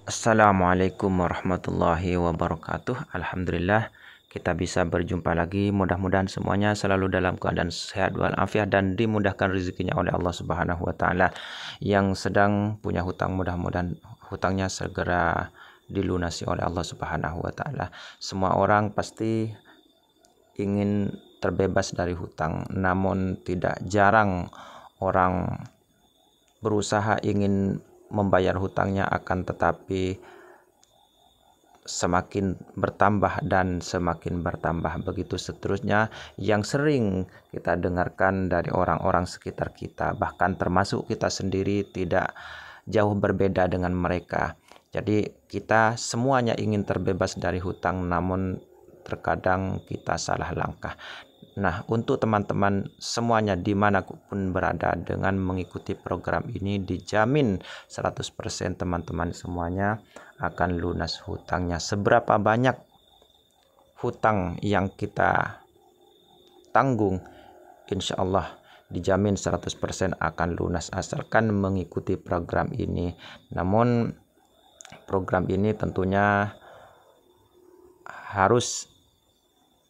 Assalamualaikum warahmatullahi wabarakatuh. Alhamdulillah kita bisa berjumpa lagi. Mudah-mudahan semuanya selalu dalam keadaan sehat walafiat dan dimudahkan rezekinya oleh Allah Subhanahu wa taala. Yang sedang punya hutang, mudah-mudahan hutangnya segera dilunasi oleh Allah Subhanahu wa taala. Semua orang pasti ingin terbebas dari hutang, namun tidak jarang orang berusaha ingin membayar hutangnya, akan tetapi semakin bertambah dan semakin bertambah. Begitu seterusnya yang sering kita dengarkan dari orang-orang sekitar kita, bahkan termasuk kita sendiri tidak jauh berbeda dengan mereka. Jadi kita semuanya ingin terbebas dari hutang, namun terkadang kita salah langkah. Nah, untuk teman-teman semuanya dimanapun berada, dengan mengikuti program ini dijamin 100% teman-teman semuanya akan lunas hutangnya. Seberapa banyak hutang yang kita tanggung, insya Allah dijamin 100% akan lunas asalkan mengikuti program ini. Namun program ini tentunya harus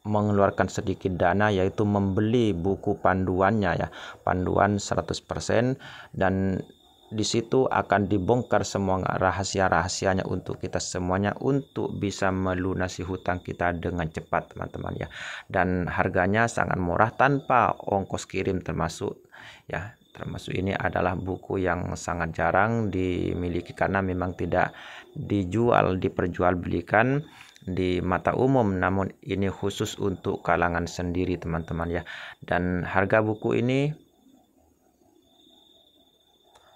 mengeluarkan sedikit dana, yaitu membeli buku panduannya ya, panduan 100%, dan di situ akan dibongkar semua rahasia-rahasianya untuk kita semuanya untuk bisa melunasi hutang kita dengan cepat teman-teman ya. Dan harganya sangat murah tanpa ongkos kirim termasuk ya. Termasuk ini adalah buku yang sangat jarang dimiliki karena memang tidak diperjualbelikan di mata umum, namun ini khusus untuk kalangan sendiri teman-teman ya. Dan harga buku ini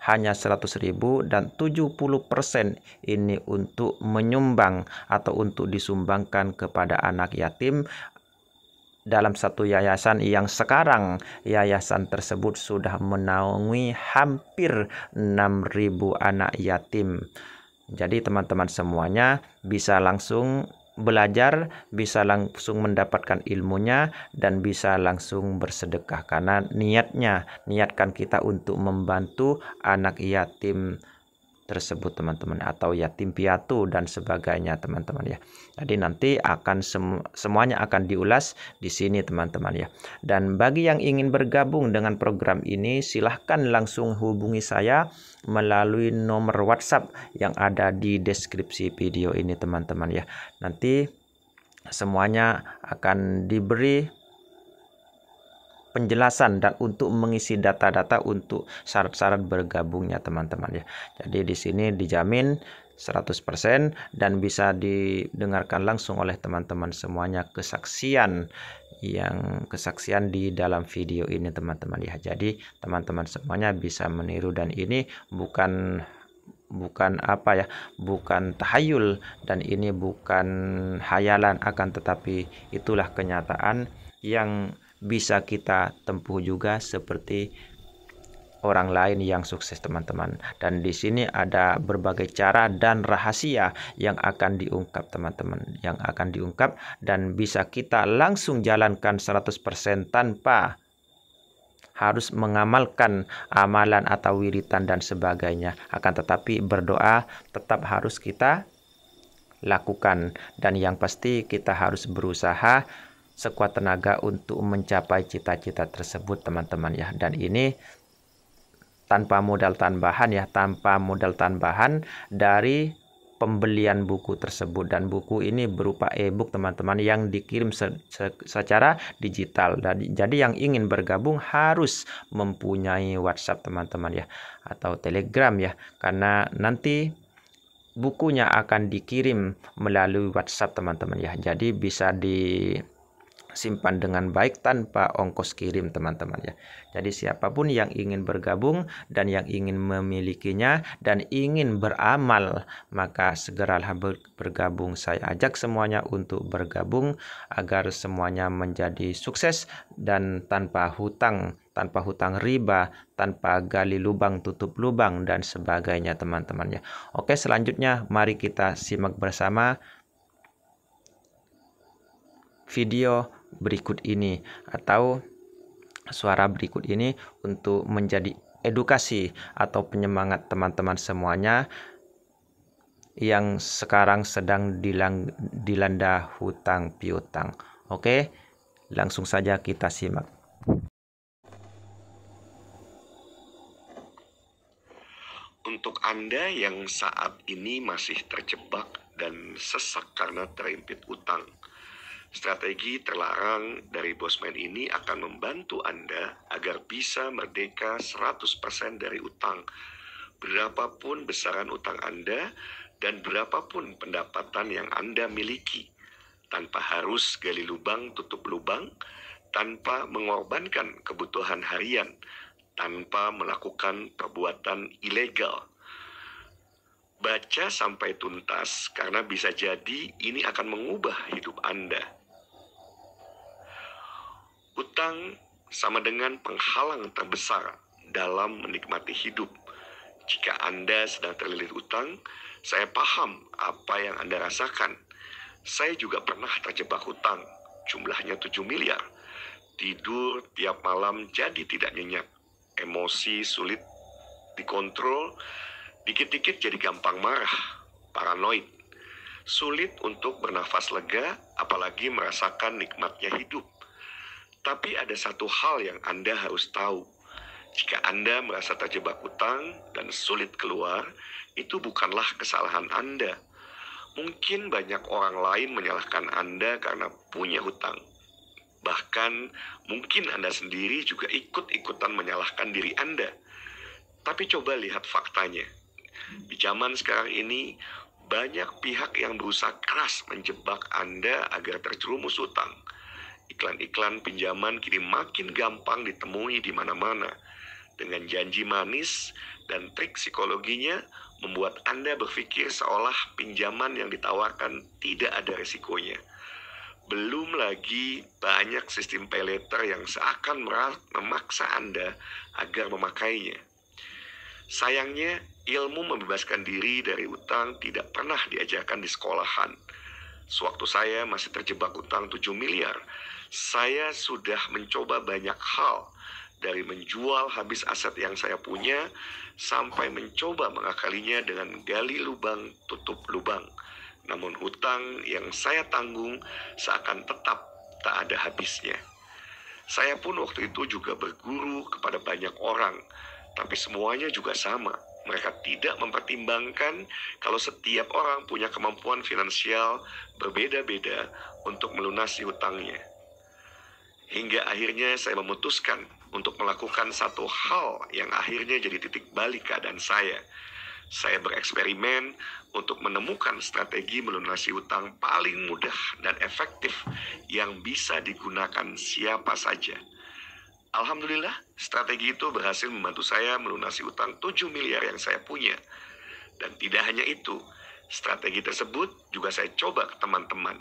hanya 100.000 dan 70% ini untuk menyumbang atau untuk disumbangkan kepada anak yatim dalam satu yayasan yang sekarang yayasan tersebut sudah menaungi hampir 6.000 anak yatim. Jadi teman-teman semuanya bisa langsung belajar, bisa langsung mendapatkan ilmunya, dan bisa langsung bersedekah karena niatkan kita untuk membantu anak yatim tersebut teman-teman, atau yatim piatu dan sebagainya teman-teman ya. Jadi nanti akan semuanya akan diulas di sini teman-teman ya. Dan bagi yang ingin bergabung dengan program ini, silahkan langsung hubungi saya melalui nomor WhatsApp yang ada di deskripsi video ini teman-teman ya. Nanti semuanya akan diberi penjelasan dan untuk mengisi data-data untuk syarat-syarat bergabungnya teman-teman ya. Jadi di sini dijamin 100% dan bisa didengarkan langsung oleh teman-teman semuanya kesaksian di dalam video ini teman-teman ya. Jadi teman-teman semuanya bisa meniru, dan ini bukan tahayul, dan ini bukan hayalan, akan tetapi itulah kenyataan yang bisa kita tempuh juga seperti orang lain yang sukses teman-teman. Dan di sini ada berbagai cara dan rahasia yang akan diungkap teman-teman, yang akan diungkap dan bisa kita langsung jalankan 100% tanpa harus mengamalkan amalan atau wiritan dan sebagainya. Akan tetapi berdoa tetap harus kita lakukan, dan yang pasti kita harus berusaha sekuat tenaga untuk mencapai cita-cita tersebut teman-teman ya. Dan ini tanpa modal tambahan dari pembelian buku tersebut, dan buku ini berupa e-book teman-teman yang dikirim secara digital. Jadi yang ingin bergabung harus mempunyai WhatsApp teman-teman ya, atau Telegram ya, karena nanti bukunya akan dikirim melalui WhatsApp teman-teman ya. Jadi bisa disimpan dengan baik tanpa ongkos kirim teman-teman ya. Jadi siapapun yang ingin bergabung dan yang ingin memilikinya dan ingin beramal, maka segeralah bergabung. Saya ajak semuanya untuk bergabung agar semuanya menjadi sukses dan tanpa hutang riba, tanpa gali lubang tutup lubang dan sebagainya teman-teman ya. Oke, selanjutnya mari kita simak bersama video berikut ini atau suara berikut ini untuk menjadi edukasi atau penyemangat teman-teman semuanya yang sekarang sedang dilanda hutang piutang. Oke, langsung saja kita simak. Untuk Anda yang saat ini masih terjebak dan sesak karena terimpit utang, strategi terlarang dari Bosman ini akan membantu Anda agar bisa merdeka 100% dari utang. Berapapun besaran utang Anda dan berapapun pendapatan yang Anda miliki, tanpa harus gali lubang tutup lubang, tanpa mengorbankan kebutuhan harian, tanpa melakukan perbuatan ilegal. Baca sampai tuntas karena bisa jadi ini akan mengubah hidup Anda. Utang sama dengan penghalang terbesar dalam menikmati hidup. Jika Anda sedang terlilit utang, saya paham apa yang Anda rasakan. Saya juga pernah terjebak hutang, jumlahnya 7 miliar. Tidur tiap malam jadi tidak nyenyak. Emosi sulit dikontrol, dikit-dikit jadi gampang marah, paranoid. Sulit untuk bernafas lega, apalagi merasakan nikmatnya hidup. Tapi ada satu hal yang Anda harus tahu. Jika Anda merasa terjebak hutang dan sulit keluar, itu bukanlah kesalahan Anda. Mungkin banyak orang lain menyalahkan Anda karena punya hutang. Bahkan mungkin Anda sendiri juga ikut-ikutan menyalahkan diri Anda. Tapi coba lihat faktanya. Di zaman sekarang ini, banyak pihak yang berusaha keras menjebak Anda agar terjerumus hutang. Iklan-iklan pinjaman kini makin gampang ditemui di mana-mana. Dengan janji manis dan trik psikologinya membuat Anda berpikir seolah pinjaman yang ditawarkan tidak ada resikonya. Belum lagi banyak sistem pay later yang seakan memaksa Anda agar memakainya. Sayangnya, ilmu membebaskan diri dari utang tidak pernah diajarkan di sekolahan. Sewaktu saya masih terjebak utang 7 miliar, saya sudah mencoba banyak hal, dari menjual habis aset yang saya punya, sampai mencoba mengakalinya dengan gali lubang tutup lubang. Namun hutang yang saya tanggung seakan tetap tak ada habisnya. Saya pun waktu itu juga berguru kepada banyak orang, tapi semuanya juga sama. Mereka tidak mempertimbangkan kalau setiap orang punya kemampuan finansial berbeda-beda untuk melunasi hutangnya. Hingga akhirnya saya memutuskan untuk melakukan satu hal yang akhirnya jadi titik balik keadaan saya. Saya bereksperimen untuk menemukan strategi melunasi hutang paling mudah dan efektif yang bisa digunakan siapa saja. Alhamdulillah, strategi itu berhasil membantu saya melunasi hutang 7 miliar yang saya punya. Dan tidak hanya itu, strategi tersebut juga saya coba ke teman-teman.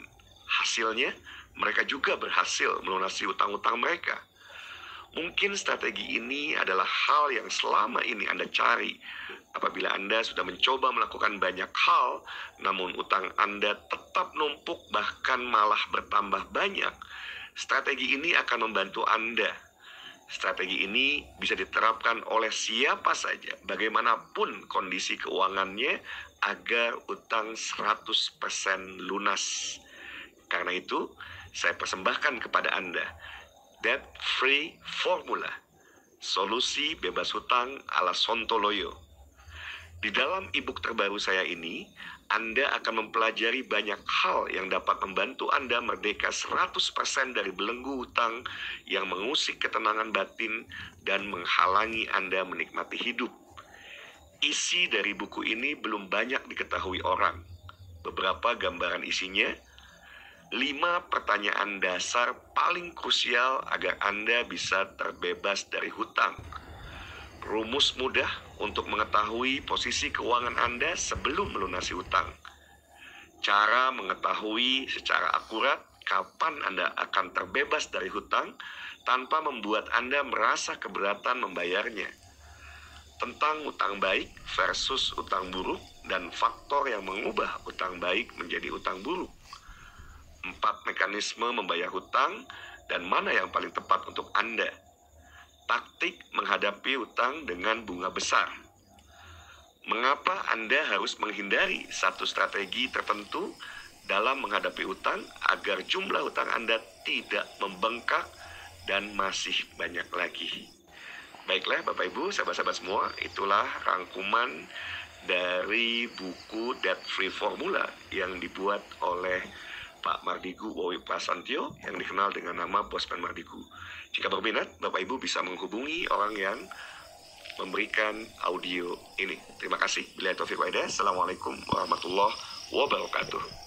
Hasilnya, mereka juga berhasil melunasi hutang-hutang mereka. Mungkin strategi ini adalah hal yang selama ini Anda cari. Apabila Anda sudah mencoba melakukan banyak hal, namun utang Anda tetap numpuk bahkan malah bertambah banyak, strategi ini akan membantu Anda. Strategi ini bisa diterapkan oleh siapa saja, bagaimanapun kondisi keuangannya, agar utang 100% lunas. Karena itu, saya persembahkan kepada Anda Debt Free Formula, solusi bebas hutang ala Sontoloyo. Di dalam e-book terbaru saya ini, Anda akan mempelajari banyak hal yang dapat membantu Anda merdeka 100% dari belenggu hutang yang mengusik ketenangan batin dan menghalangi Anda menikmati hidup. Isi dari buku ini belum banyak diketahui orang. Beberapa gambaran isinya, 5 pertanyaan dasar paling krusial agar Anda bisa terbebas dari hutang. Rumus mudah untuk mengetahui posisi keuangan Anda sebelum melunasi hutang. Cara mengetahui secara akurat kapan Anda akan terbebas dari hutang tanpa membuat Anda merasa keberatan membayarnya. Tentang utang baik versus utang buruk dan faktor yang mengubah utang baik menjadi utang buruk. 4 mekanisme membayar hutang dan mana yang paling tepat untuk Anda. Taktik menghadapi hutang dengan bunga besar. Mengapa Anda harus menghindari satu strategi tertentu dalam menghadapi utang agar jumlah utang Anda tidak membengkak dan masih banyak lagi? Baiklah Bapak Ibu, sahabat-sahabat semua, itulah rangkuman dari buku Debt Free Formula yang dibuat oleh Pak Mardigu Wowi Prasantyo yang dikenal dengan nama Bosman Mardigu. Jika berminat, Bapak Ibu bisa menghubungi orang yang memberikan audio ini. Terima kasih. Billahi taufiq wal hidayah. Assalamualaikum warahmatullahi wabarakatuh.